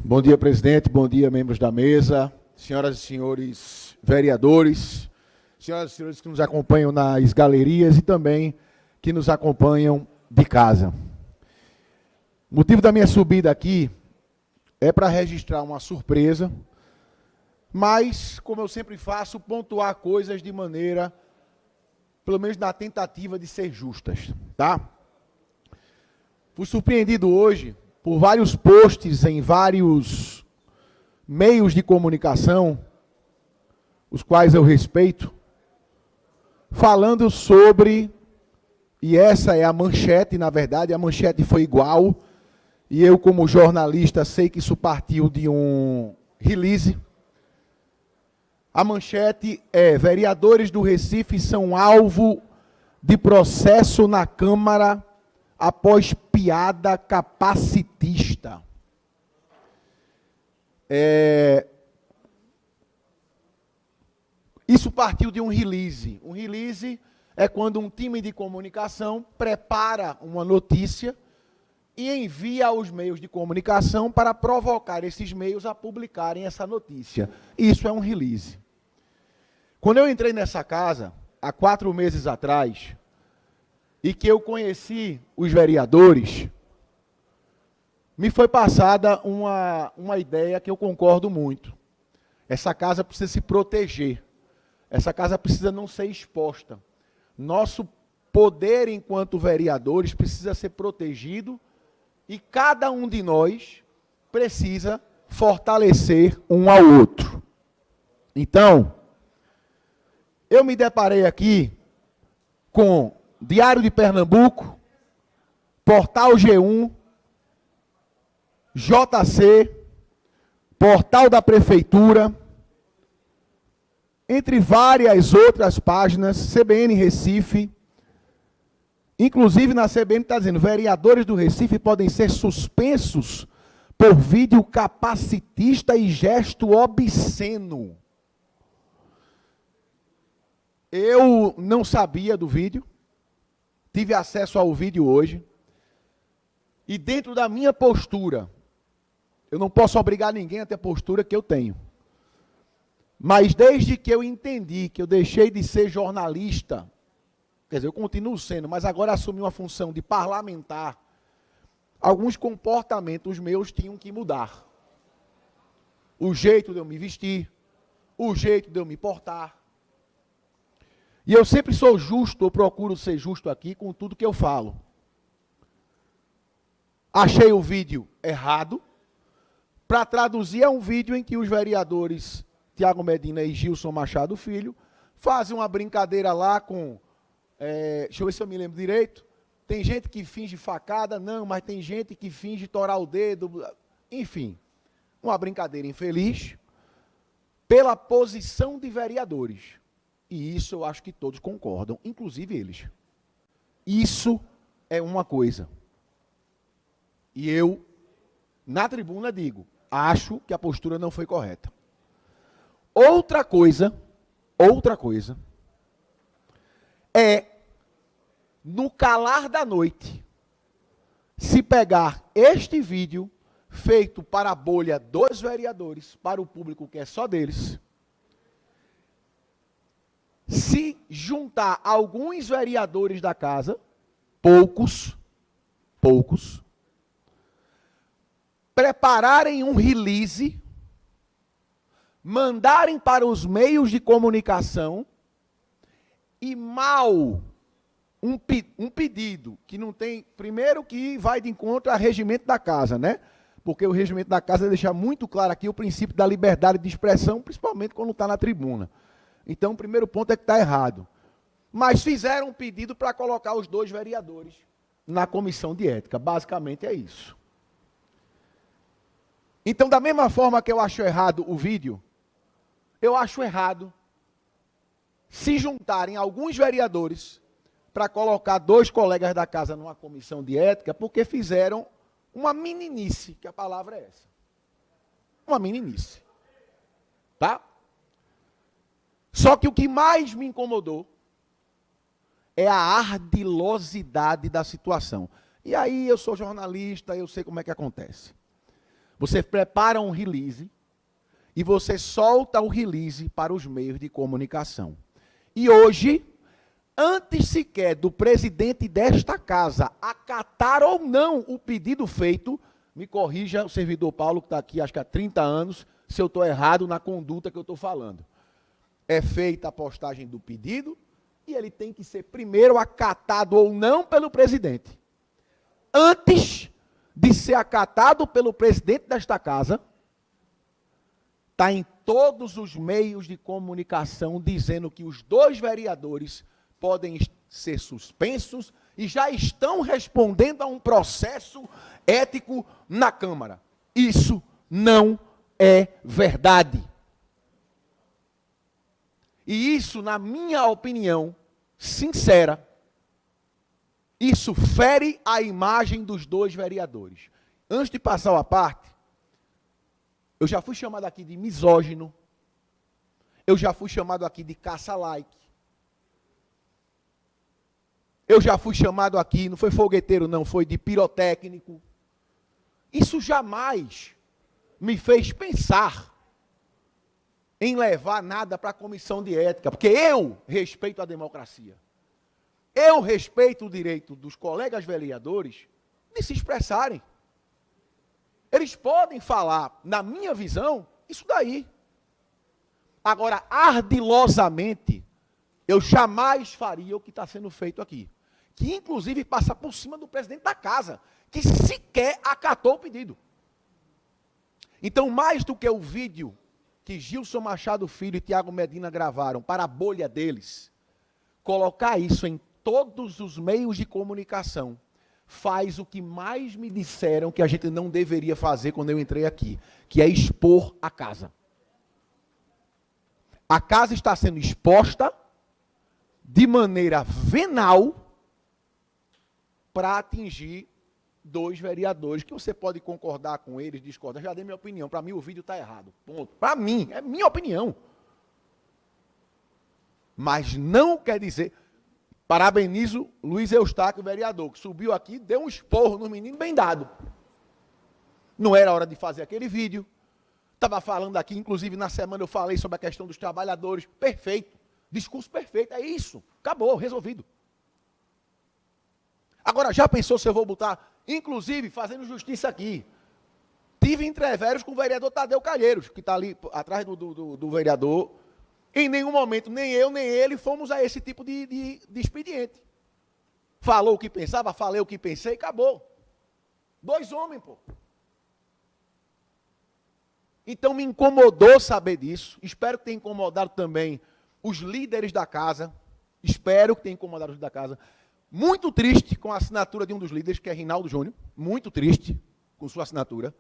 Bom dia, presidente. Bom dia, membros da mesa, senhoras e senhores vereadores, senhoras e senhores que nos acompanham nas galerias e também que nos acompanham de casa. O motivo da minha subida aqui é para registrar uma surpresa, mas, como eu sempre faço, pontuar coisas de maneira, pelo menos na tentativa de ser justas, tá? Fui surpreendido hoje por vários posts em vários meios de comunicação, os quais eu respeito, falando sobre, e essa é a manchete, na verdade, a manchete foi igual, e eu, como jornalista, sei que isso partiu de um release. A manchete é: vereadores do Recife são alvo de processo na Câmara após piada capacitista. Isso partiu de um release. Um release é quando um time de comunicação prepara uma notícia e envia aos meios de comunicação para provocar esses meios a publicarem essa notícia. Isso é um release. Quando eu entrei nessa casa, há 4 meses atrás, e que eu conheci os vereadores, me foi passada uma ideia que eu concordo muito. Essa casa precisa se proteger. Essa casa precisa não ser exposta. Nosso poder enquanto vereadores precisa ser protegido e cada um de nós precisa fortalecer um ao outro. Então, eu me deparei aqui com Diário de Pernambuco, Portal G1, JC, Portal da Prefeitura, entre várias outras páginas, CBN Recife. Inclusive na CBN está dizendo: vereadores do Recife podem ser suspensos por vídeo capacitista e gesto obsceno. Eu não sabia do vídeo, tive acesso ao vídeo hoje, e dentro da minha postura, eu não posso obrigar ninguém a ter a postura que eu tenho, mas desde que eu entendi que eu deixei de ser jornalista, quer dizer, eu continuo sendo, mas agora assumi uma função de parlamentar, alguns comportamentos meus tinham que mudar. O jeito de eu me vestir, o jeito de eu me portar. E eu sempre sou justo, eu procuro ser justo aqui com tudo que eu falo. Achei o vídeo errado. Para traduzir, é um vídeo em que os vereadores Tiago Medina e Gilson Machado Filho fazem uma brincadeira lá com... deixa eu ver se eu me lembro direito. Tem gente que finge facada, não, mas tem gente que finge torar o dedo. Enfim, uma brincadeira infeliz pela posição de vereadores. E isso eu acho que todos concordam, inclusive eles. Isso é uma coisa. E eu, na tribuna, digo, acho que a postura não foi correta. Outra coisa é, no calar da noite, se pegar este vídeo feito para a bolha dos vereadores, para o público que é só deles, se juntar alguns vereadores da casa, poucos, prepararem um release, mandarem para os meios de comunicação e um pedido que não tem, primeiro que vai de encontro ao regimento da casa, né? Porque o regimento da casa deixa muito claro aqui o princípio da liberdade de expressão, principalmente quando está na tribuna. Então, o primeiro ponto é que está errado. Mas fizeram um pedido para colocar os 2 vereadores na comissão de ética. Basicamente é isso. Então, da mesma forma que eu acho errado o vídeo, eu acho errado se juntarem alguns vereadores para colocar 2 colegas da casa numa comissão de ética, porque fizeram uma meninice, que a palavra é essa. Uma meninice. Tá? Só que o que mais me incomodou é a ardilosidade da situação. E aí eu sou jornalista, eu sei como é que acontece. Você prepara um release e você solta o release para os meios de comunicação. E hoje, antes sequer do presidente desta casa acatar ou não o pedido feito, me corrija o servidor Paulo, que está aqui acho que há 30 anos, se eu estou errado na conduta que eu estou falando. É feita a postagem do pedido e ele tem que ser primeiro acatado ou não pelo presidente. Antes de ser acatado pelo presidente desta casa, está em todos os meios de comunicação dizendo que os 2 vereadores podem ser suspensos e já estão respondendo a um processo ético na Câmara. Isso não é verdade. E isso, na minha opinião sincera, isso fere a imagem dos 2 vereadores. Antes de passar a parte, eu já fui chamado aqui de misógino, eu já fui chamado aqui de caça-like, eu já fui chamado aqui, não foi fogueteiro não, foi de pirotécnico. Isso jamais me fez pensar em levar nada para a comissão de ética, porque eu respeito a democracia. Eu respeito o direito dos colegas vereadores de se expressarem. Eles podem falar, na minha visão, isso daí. Agora, ardilosamente, eu jamais faria o que está sendo feito aqui. Que, inclusive, passa por cima do presidente da casa, que sequer acatou o pedido. Então, mais do que o vídeo que Gilson Machado Filho e Tiago Medina gravaram para a bolha deles, colocar isso em todos os meios de comunicação, faz o que mais me disseram que a gente não deveria fazer quando eu entrei aqui, que é expor a casa. A casa está sendo exposta de maneira venal para atingir 2 vereadores, que você pode concordar com eles, discordar. Já dei minha opinião, para mim o vídeo está errado. Ponto. Para mim, é minha opinião. Mas não quer dizer... Parabenizo Luiz Eustáquio, vereador, que subiu aqui, deu um esporro no menino bem dado. Não era hora de fazer aquele vídeo. Estava falando aqui, inclusive na semana eu falei sobre a questão dos trabalhadores. Perfeito. Discurso perfeito. É isso. Acabou, resolvido. Agora, já pensou se eu vou botar, inclusive, fazendo justiça aqui? Tive entreveros com o vereador Tadeu Calheiros, que está ali atrás do vereador. Em nenhum momento, nem eu, nem ele, fomos a esse tipo de expediente. Falou o que pensava, falei o que pensei, acabou. 2 homens, pô. Então me incomodou saber disso. Espero que tenha incomodado também os líderes da casa. Espero que tenha incomodado os líderes da casa. Muito triste com a assinatura de um dos líderes, que é Rinaldo Júnior. Muito triste com sua assinatura.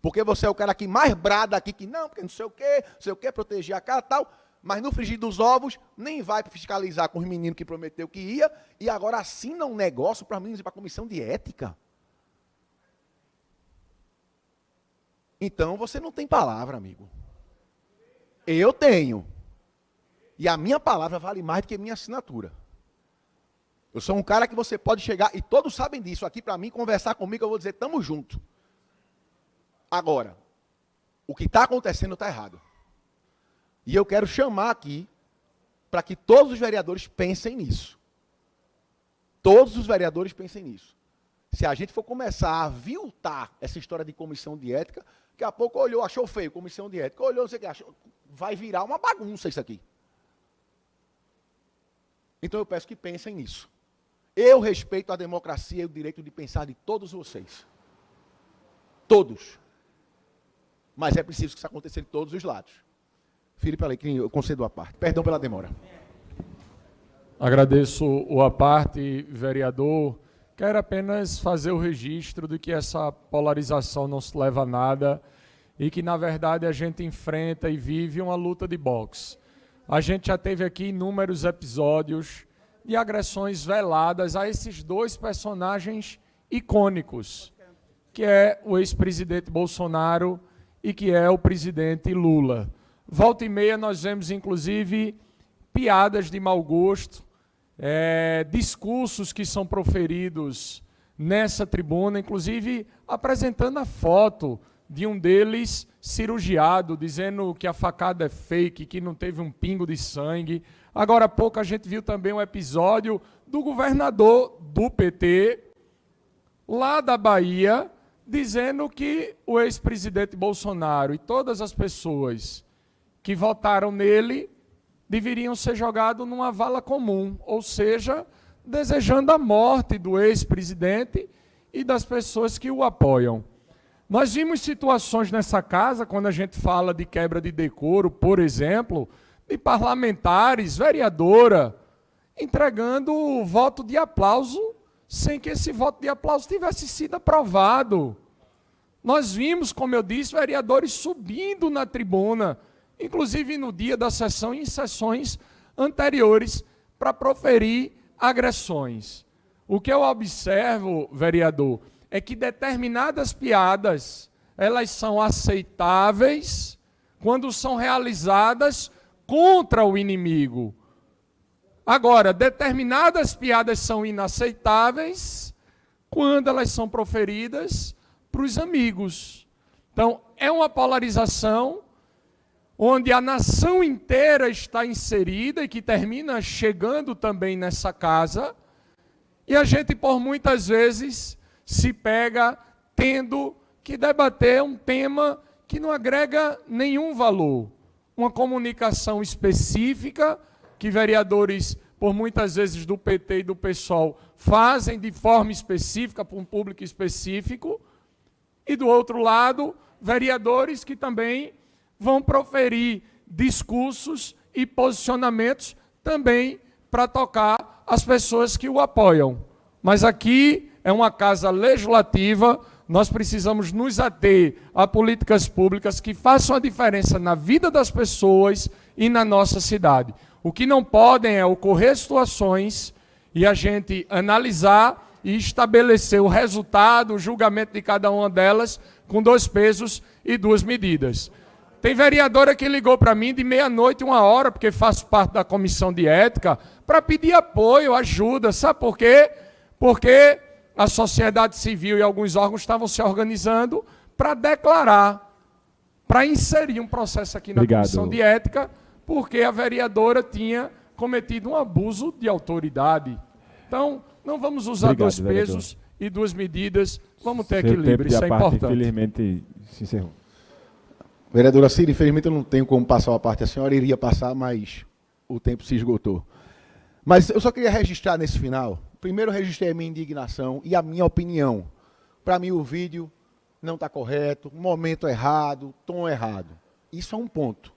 Porque você é o cara que mais brada aqui, que não, porque não sei o quê, proteger a casa e tal. Mas no frigir dos ovos, nem vai fiscalizar com os meninos que prometeu que ia, e agora assina um negócio para mim ir para a comissão de ética. Então você não tem palavra, amigo. Eu tenho. E a minha palavra vale mais do que minha assinatura. Eu sou um cara que você pode chegar, e todos sabem disso, aqui para mim, conversar comigo, eu vou dizer, tamo junto. Agora, o que está acontecendo está errado. E eu quero chamar aqui para que todos os vereadores pensem nisso. Todos os vereadores pensem nisso. Se a gente for começar a aviltar essa história de comissão de ética, daqui a pouco olhou, achou feio, comissão de ética, olhou, não sei o que, achou, vai virar uma bagunça isso aqui. Então eu peço que pensem nisso. Eu respeito a democracia e o direito de pensar de todos vocês. Todos. Mas é preciso que isso aconteça de todos os lados. Filipe Alecrim, eu concedo a parte. Perdão pela demora. Agradeço o a parte, vereador. Quero apenas fazer o registro de que essa polarização não se leva a nada e que, na verdade, a gente enfrenta e vive uma luta de boxe. A gente já teve aqui inúmeros episódios de agressões veladas a esses 2 personagens icônicos, que é o ex-presidente Bolsonaro e que é o presidente Lula. Volta e meia nós vemos, inclusive, piadas de mau gosto, discursos que são proferidos nessa tribuna, inclusive apresentando a foto de um deles cirurgiado, dizendo que a facada é fake, que não teve um pingo de sangue. Agora há pouco a gente viu também um episódio do governador do PT, lá da Bahia, dizendo que o ex-presidente Bolsonaro e todas as pessoas que votaram nele deveriam ser jogados numa vala comum, ou seja, desejando a morte do ex-presidente e das pessoas que o apoiam. Nós vimos situações nessa casa, quando a gente fala de quebra de decoro, por exemplo, de parlamentares, vereadora, entregando o voto de aplauso sem que esse voto de aplauso tivesse sido aprovado. Nós vimos, como eu disse, vereadores subindo na tribuna, inclusive no dia da sessão e em sessões anteriores, para proferir agressões. O que eu observo, vereador, é que determinadas piadas, elas são aceitáveis quando são realizadas contra o inimigo. Agora, determinadas piadas são inaceitáveis quando elas são proferidas para os amigos. Então, é uma polarização onde a nação inteira está inserida e que termina chegando também nessa casa, e a gente, por muitas vezes, se pega tendo que debater um tema que não agrega nenhum valor. Uma comunicação específica que vereadores, por muitas vezes do PT e do PSOL, fazem de forma específica para um público específico, e do outro lado, vereadores que também vão proferir discursos e posicionamentos também para tocar as pessoas que o apoiam. Mas aqui é uma casa legislativa, nós precisamos nos ater a políticas públicas que façam a diferença na vida das pessoas e na nossa cidade. O que não podem é ocorrer situações e a gente analisar e estabelecer o resultado, o julgamento de cada uma delas com 2 pesos e 2 medidas. Tem vereadora que ligou para mim de meia-noite, 1h, porque faço parte da comissão de ética, para pedir apoio, ajuda. Sabe por quê? Porque a sociedade civil e alguns órgãos estavam se organizando para declarar, para inserir um processo aqui na comissão de ética, porque a vereadora tinha cometido um abuso de autoridade. Então, não vamos usar 2 pesos e 2 medidas, vamos ter equilíbrio, isso é importante. Infelizmente, se encerrou. Vereadora Cida, infelizmente eu não tenho como passar a parte, a senhora iria passar, mas o tempo se esgotou. Mas eu só queria registrar nesse final, primeiro eu registrei a minha indignação e a minha opinião. Para mim o vídeo não está correto, momento errado, tom errado. Isso é um ponto.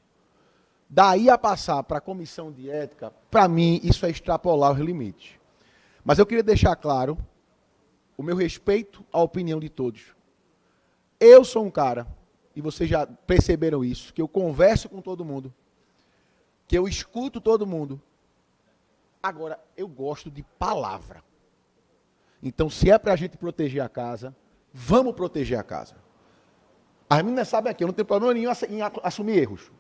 Daí a passar para a comissão de ética, para mim isso é extrapolar os limites. Mas eu queria deixar claro o meu respeito à opinião de todos. Eu sou um cara, e vocês já perceberam isso, que eu converso com todo mundo, que eu escuto todo mundo. Agora, eu gosto de palavra. Então, se é para a gente proteger a casa, vamos proteger a casa. As meninas sabem aqui, eu não tenho problema nenhum em assumir erros.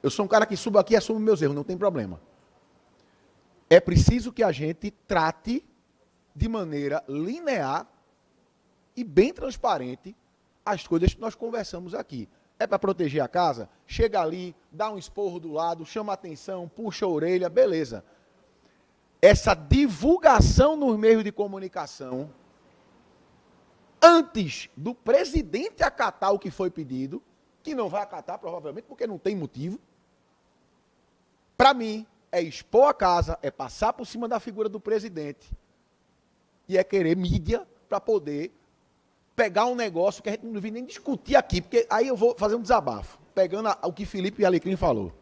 Eu sou um cara que subo aqui e assumo meus erros, não tem problema. É preciso que a gente trate de maneira linear e bem transparente as coisas que nós conversamos aqui. É para proteger a casa? Chega ali, dá um esporro do lado, chama a atenção, puxa a orelha, beleza. Essa divulgação nos meios de comunicação, antes do presidente acatar o que foi pedido, que não vai acatar provavelmente porque não tem motivo, para mim, é expor a casa, é passar por cima da figura do presidente e é querer mídia para poder pegar um negócio que a gente não devia nem discutir aqui, porque aí eu vou fazer um desabafo, pegando o que Felipe Alecrim falou.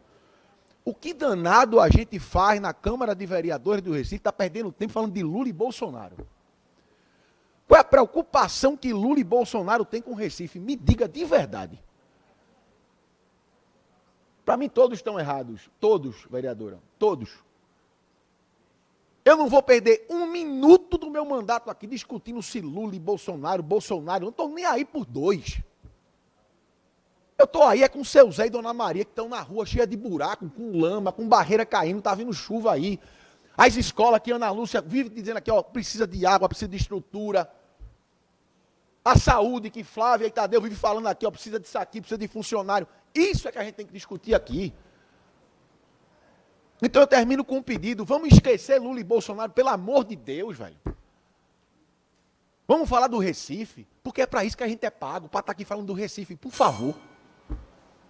O que danado a gente faz na Câmara de Vereadores do Recife, está perdendo tempo falando de Lula e Bolsonaro. Qual é a preocupação que Lula e Bolsonaro têm com o Recife? Me diga de verdade. Para mim todos estão errados, todos, vereadora, todos. Eu não vou perder 1 minuto do meu mandato aqui discutindo se Lula e Bolsonaro, eu não estou nem aí por 2. Eu estou aí com o seu Zé e Dona Maria que estão na rua cheia de buraco, com lama, com barreira caindo, está vindo chuva aí. As escolas que Ana Lúcia vive dizendo aqui, ó, precisa de água, precisa de estrutura. A saúde que Flávia e Tadeu vivem falando aqui, ó, precisa disso aqui, precisa de funcionário. Isso é que a gente tem que discutir aqui. Então eu termino com um pedido. Vamos esquecer Lula e Bolsonaro, pelo amor de Deus, velho. Vamos falar do Recife, porque é para isso que a gente é pago, para estar aqui falando do Recife, por favor.